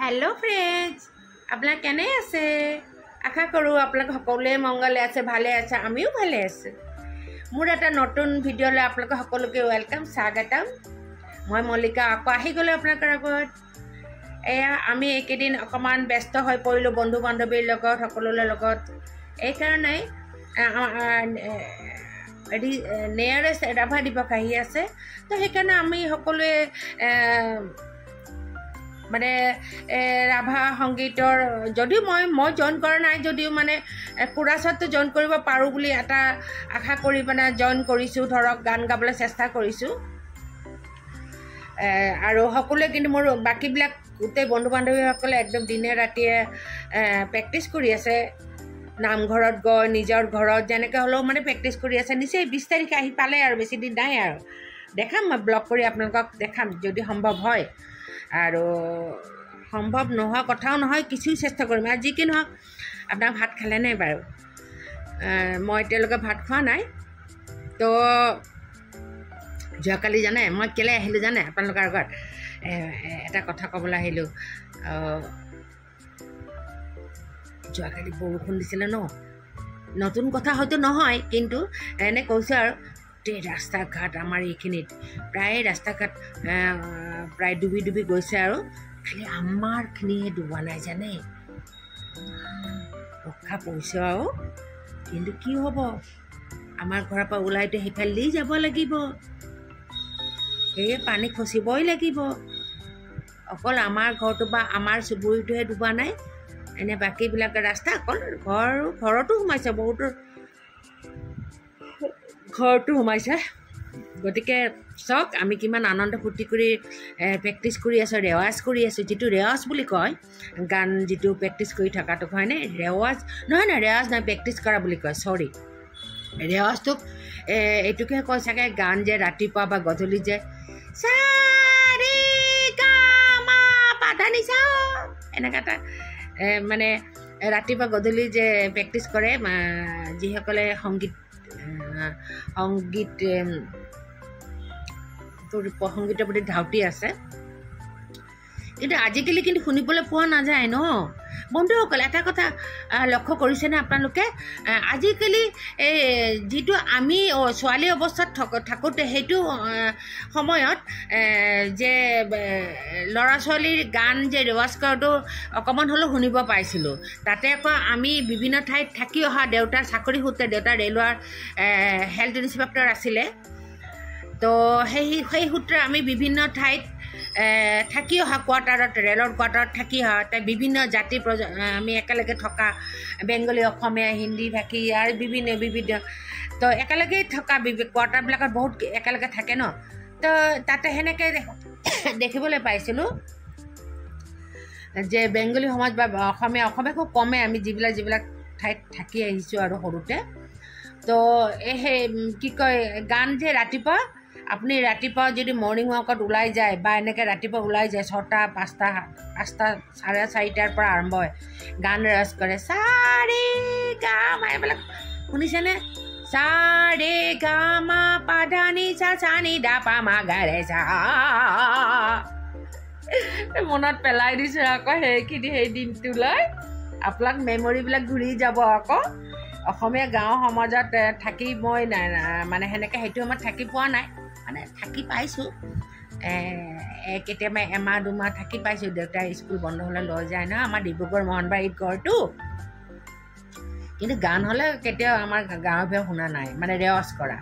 Hello friends आपला केने আছে আশা কৰো আপোনাক সকলোৱে মংগলে আছে ভালে আছে আমিও ভালে আছে মোৰ এটা নতুন ভিডিঅ'লৈ আপোনাক সকলোকে ওয়েলকাম স্বাগতম মই মল্লিকা আকৌ আহি গলো আপোনালোকৰ আগত এয়া আমি একেদিন অকমান ব্যস্ত হৈ পৰিলো বন্ধু বান্ধৱীৰ লগত সকলোৰে লগত এই কাৰণে নিয়াৰেষ্ট ৰাভা দিৱস আহি আছে তো সেইকাৰণে আমি সকলোৱে মানে ৰাভা সংগীতৰ যদিও মই জয়েন কৰা নাই যদিও মানে কুৰাছতো জয়েন কৰিব পাৰো বুলি এটা আশা কৰি মানে জয়েন কৰিছো ধৰক গান গাবলৈ চেষ্টা কৰিছো আৰু সকলোৱে কিন্তু মোৰ বাকিবিলাক গোটেই বন্ধু বান্ধৱীসকলে একদম দিনে ৰাতিয়ে প্ৰেক্টিছ কৰি আছে নামঘৰত গৈ নিজৰ ঘৰত যেনেকৈ হ'লেও মানে প্ৰেক্টিছ কৰি আছে নিশ্চয় 20 তাৰিখ আহি পালে আৰু বেছি দিন নাই আৰু দেখাম মই ব্লগ কৰি আপোনালোকক দেখাম যদি সম্ভৱ হয় আৰু সম্ভৱ নোহোৱা কথাও নহয় কিছু চেষ্টা কৰিম আজি কি নহওক আপোনাৰ ভাত খালে নাই বাৰু মই এতিয়ালৈকে ভাত খোৱা নাই তো যোৱাকালি জানে মই কেলে আহিলোঁ জানে আপোনালোকৰ আগত এটা কথা ক'বলৈ আহিলোঁ যোৱাকালি বৰষুণ দিছিলে ন নতুন কথা হয়তো নহয় কিন্তু এনে কৈছোঁ আৰু ৰাস্তা ঘাট আমাৰ এইখিনিত প্ৰায় ৰাস্তা ঘাট প্ৰায় ডুবি গৈছে আৰু খালি আমাৰখিনিহে ডুবা নাই জানে ৰক্ষা পৰিছে আৰু কিন্তু কি হ'ব আমাৰ ঘৰৰ পৰা ওলাইতো সেইফালেদি যাব লাগিব সেয়ে পানী খচিবই লাগিব অকল আমাৰ ঘৰটো বা আমাৰ চুবুৰীটোহে ডুবা নাই এনে বাকীবিলাক ৰাস্তা অকল ঘৰতো সোমাইছে বহুতৰ ঘৰটো সোমাইছে গতিকে চাওক আমি কিমান আনন্দ ফূৰ্তি কৰি প্ৰেক্টিছ কৰি আছোঁ ৰেৱাজ কৰি আছোঁ যিটো ৰেৱাজ বুলি কয় গান যিটো প্ৰেক্টিছ কৰি থকাটো হয়নে ৰেৱাজ নহয় ৰেৱাজ নহয় প্ৰেক্টিছ কৰা বুলি কয় চৰি ৰেৱাজটোক এইটোকে কয় চাগে গান যে ৰাতিপুৱা বা গধূলি যে সা ৰে গা মা পা ধা নি সা এনেকুৱা এটা মানে ৰাতিপুৱা গধূলি যে প্ৰেক্টিছ কৰে যিসকলে সংগীতৰ প্ৰতি ধাউতি আছে কিন্তু আজিকালি কিন্তু শুনিবলৈ পোৱা নাযায় ন বন্ধুসকল এটা কথা লক্ষ্য কৰিছেনে আপোনালোকে আজিকালি যিটো আমি ছোৱালী অৱস্থাত থাকোঁতে সেইটো সময়ত যে ল'ৰা ছোৱালীৰ গান যে ৰেৱাজ কৰাটো অকণমান হ'লেও শুনিব পাইছিলোঁ তাতে আকৌ আমি বিভিন্ন ঠাইত থাকি অহা দেউতাৰ চাকৰি সূত্ৰে দেউতা ৰেলৱাৰ হেল্থ ইনস্পেক্টৰ আছিলে তো সেই সূত্ৰে আমি বিভিন্ন ঠাইত থাকি অহা কোৱাৰ্টাৰত ৰেলৰ কোৱাৰ্টাৰত থাকি অহা তাই বিভিন্ন জাতি আমি একেলগে থকা বেংগলী অসমীয়া হিন্দী ভাষী আৰু বিভিন্ন তো একেলগেই থকা কোৱাৰ্টাৰবিলাকত বহুত একেলগে থাকে ন তো তাতে সেনেকৈ দেখিবলৈ পাইছিলোঁ যে বেংগলী সমাজ বা অসমীয়া খুব কমে আমি যিবিলাক ঠাইত থাকি আহিছোঁ আৰু সৰুতে তো সেই কি কয় গান যে ৰাতিপুৱা আপুনি ৰাতিপুৱা যদি মৰ্ণিং ৱাকত ওলাই যায় বা এনেকৈ ৰাতিপুৱা ওলাই যায় 6টা 5টা 4:30 পৰা আৰম্ভ হয় গান ৰেৱাজ কৰে সা ৰে গা মা এইবিলাক শুনিছেনে সা ৰে গা মা পা ধা নি সা নি দা পা মা গা ৰে সা মনত পেলাই দিছোঁ আকৌ সেই দিনটোলৈ আপোনাক মেমৰিবিলাক ঘূৰি যাব আকৌ অসমীয়া গাঁও সমাজত থাকি মই মানে সেনেকৈ সেইটো সময়ত থাকি পোৱা নাই মানে থাকি পাইছোঁ কেতিয়াবা এমাহ দুমাহ থাকি পাইছোঁ দেউতাই স্কুল বন্ধ হ'লে লৈ যায় ন আমাৰ ডিব্ৰুগড় মোহনবাৰীত ঘৰটো কিন্তু গান হ'লে কেতিয়াও আমাৰ গাঁৱে ভূঞে শুনা নাই মানে ৰেৱাজ কৰা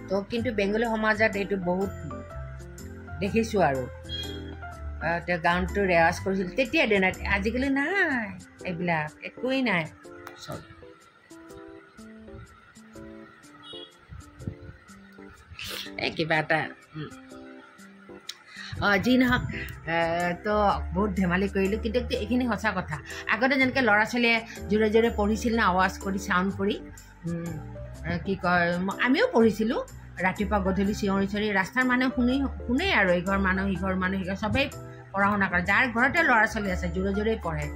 তো কিন্তু বেংগলী সমাজত এইটো বহুত দেখিছোঁ আৰু তেওঁ গানটো ৰেৱাজ কৰিছিল তেতিয়া দিনত আজিকালি নাই এইবিলাক একোৱেই নাই চব কিবা এটা যি নহওক তো বহুত ধেমালি কৰিলোঁ কিন্তু এইখিনি সঁচা কথা আগতে যেনেকৈ ল'ৰা ছোৱালীয়ে জোৰে জোৰে পঢ়িছিল না আৱাজ কৰি চাউণ্ড কৰি কি কয় আমিও পঢ়িছিলোঁ ৰাতিপুৱা গধূলি চিঞৰি ৰাস্তাৰ মানুহে শুনেই আৰু ইঘৰ মানুহ সিঘৰ চবেই পঢ়া শুনা কৰে যাৰ ঘৰতে ল'ৰা ছোৱালী আছে জোৰে জোৰেই পঢ়ে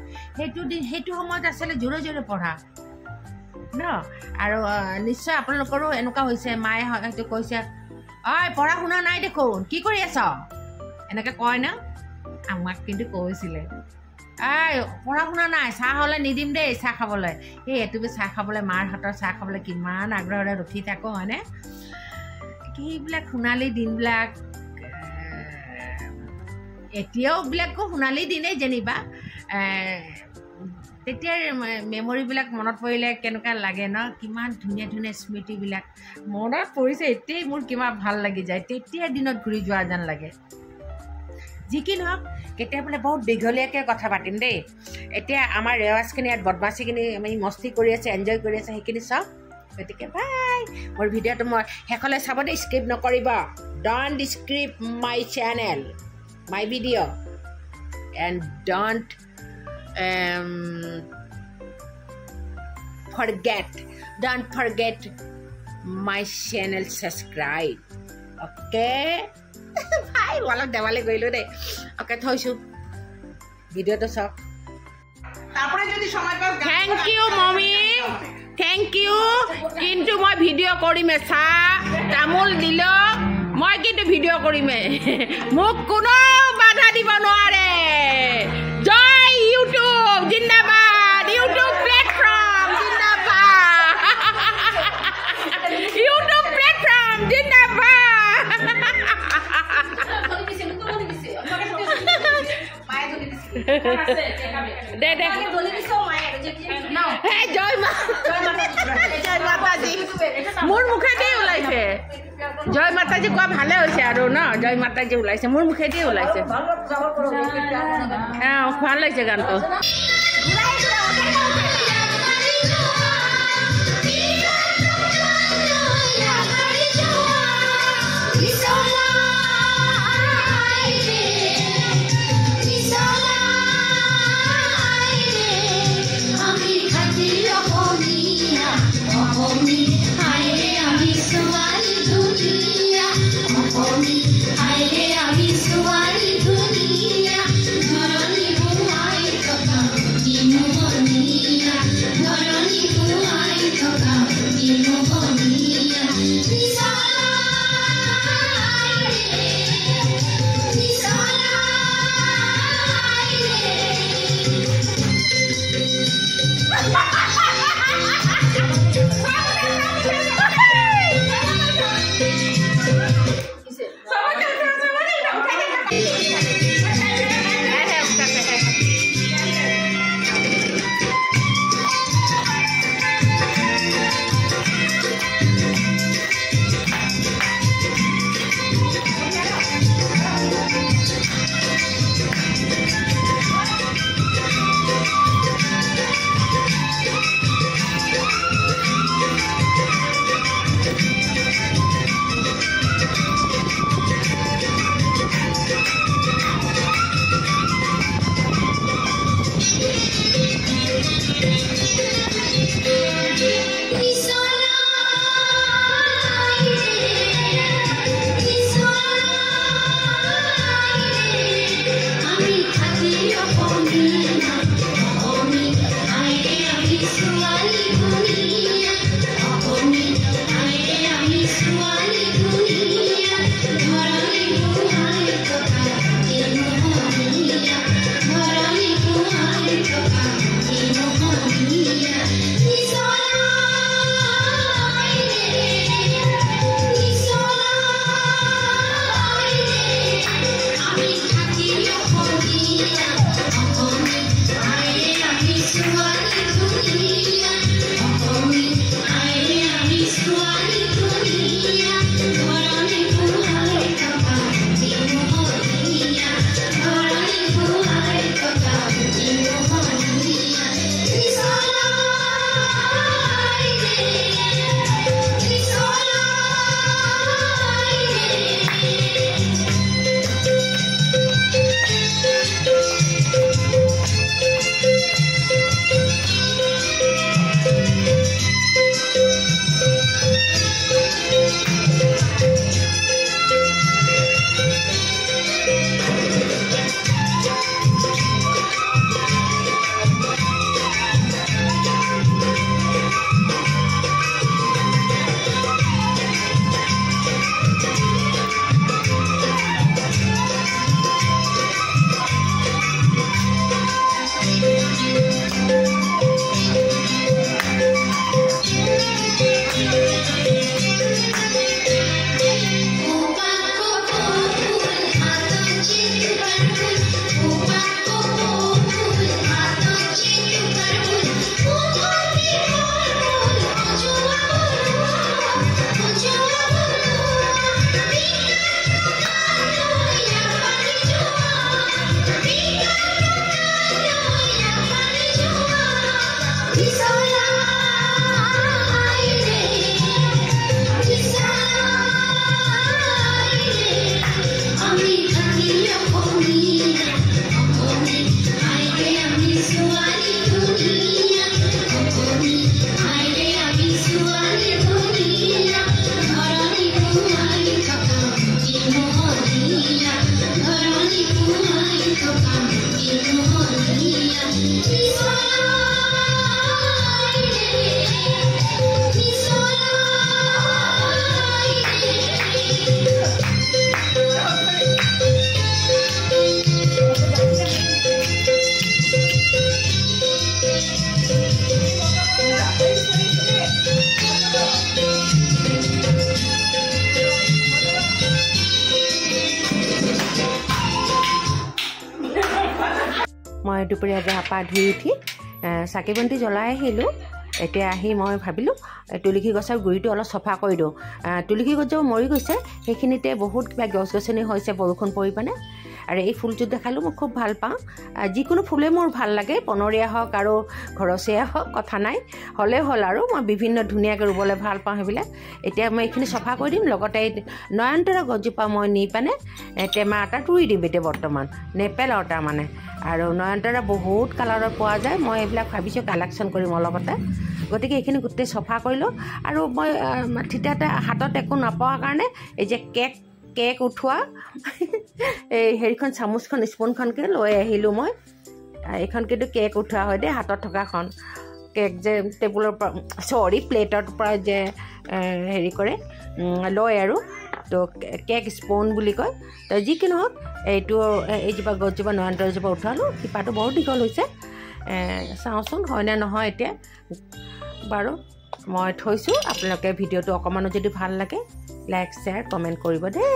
সেইটো সময়ত আচলতে জোৰে জোৰে পঢ়া ন আৰু নিশ্চয় আপোনালোকৰো এনেকুৱা হৈছে মায়ে হয়তো কৈছে ঐ পঢ়া শুনা নাই দেখোন কি কৰি আছ এনেকৈ কয় ন আমাক কিন্তু কৈছিলে পঢ়া শুনা নাই চাহ হ'লে নিদিম দেই চাহ খাবলৈ এই তুমি চাহ খাবলৈ মাৰ হাতৰ চাহ খাবলৈ কিমান আগ্ৰহেৰে ৰখি থাকোঁ হয়নে সেইবিলাক সোণালী দিনবিলাক এতিয়াও বিলাকো সোণালী দিনেই যেনিবা তেতিয়াৰ মেমৰিবিলাক মনত পৰিলে কেনেকুৱা লাগে ন কিমান ধুনীয়া ধুনীয়া স্মৃতিবিলাক মনত পৰিছে এতিয়াই মোৰ কিমান ভাল লাগি যায় তেতিয়াৰ দিনত ঘূৰি যোৱা যেন লাগে যি কি নহওক কেতিয়াবা বহুত দীঘলীয়াকৈ কথা পাতিম দেই এতিয়া আমাৰ ৰেৱাজখিনি ইয়াত বদমাচিখিনি আমি মস্তি কৰি আছে এনজয় কৰি আছে সেইখিনি চাওক গতিকে বাই মোৰ ভিডিঅ'টো মই শেষলৈ চাব দেই স্কিপ নকৰিব don't skip my channel my video' and don't forget my channel subscribe okay bye wala dewale goilo de okay thoisu video to sok tapore jodi somoy paw thank you mommy thank you kintu moi video korime sa tamul dilo moi kintu video korime muk kono badha diba noare joy youtube jindabad youtube platform jindabad youtube platform jindabad de no hey joy mataji mur mukhedi ulaise joy mataji ko bhale hoise aru na joy mataji ulaise mur mukhedi ulaise ha bhal laise gan to Dunia মই দুপৰীয়া গা পা ধুই উঠি চাকি বন্তি জ্বলাই আহিলোঁ। এতিয়া আহি মই ভাবিলোঁ তুলসী গছৰ গুৰিটো অলপ চফা কৰি দিওঁ। তুলসী গছজোপা মৰি গৈছে, সেইখিনিতে বহুত কিবা গছ গছনি হৈছে বৰষুণ পৰি পিনে। আৰু এই ফুলটো দেখালোঁ মই খুব ভাল পাওঁ। যিকোনো ফুলেই মোৰ ভাল লাগে, বনৰীয়া হওক আৰু ঘৰচীয়া হওক, কথা নাই, হ'লেই হ'ল আৰু মই বিভিন্ন ধুনীয়াকৈ ৰুবলৈ ভাল পাওঁ সেইবিলাক। এতিয়া মই এইখিনি চফা কৰি দিম। লগতে এই নয়নতৰা গছজোপা মই নি পিনে টেমা এটাত ৰুই দিম এতিয়া বৰ্তমান, নেপেলাওঁ তাৰমানে। আৰু নয়নতৰা বহুত কালাৰত পোৱা যায়, মই এইবিলাক ভাবিছোঁ কালেকশ্যন কৰিম অলপতে। গতিকে এইখিনি গোটেই চফা কৰিলোঁ। আৰু মই থিতাতে হাতত একো নাপোৱাৰ কাৰণে এই যে কেক উঠোৱা এই হেৰিখন চামুচখন স্পুনখনকৈ লৈ আহিলোঁ মই। এইখন কিন্তু কেক উঠোৱা হয় দেই, হাতত থকাখন। কেক যে টেবুলৰ পৰা প্লেটৰ পৰা যে হেৰি কৰে লয় আৰু, তো কেক স্পুন বুলি কয়। তো যি কি নহওক, এইটো এইজোপা গছজোপা নয়নতৰাজোপা উঠালোঁ। শিপাটো বহুত দীঘল হৈছে, চাওঁচোন হয়নে নহয় এতিয়া। বাৰু মই থৈছোঁ। আপোনালোকে ভিডিঅ'টো অকণমানো যদি ভাল লাগে লাইক শ্বেয়াৰ কমেণ্ট কৰিব দেই।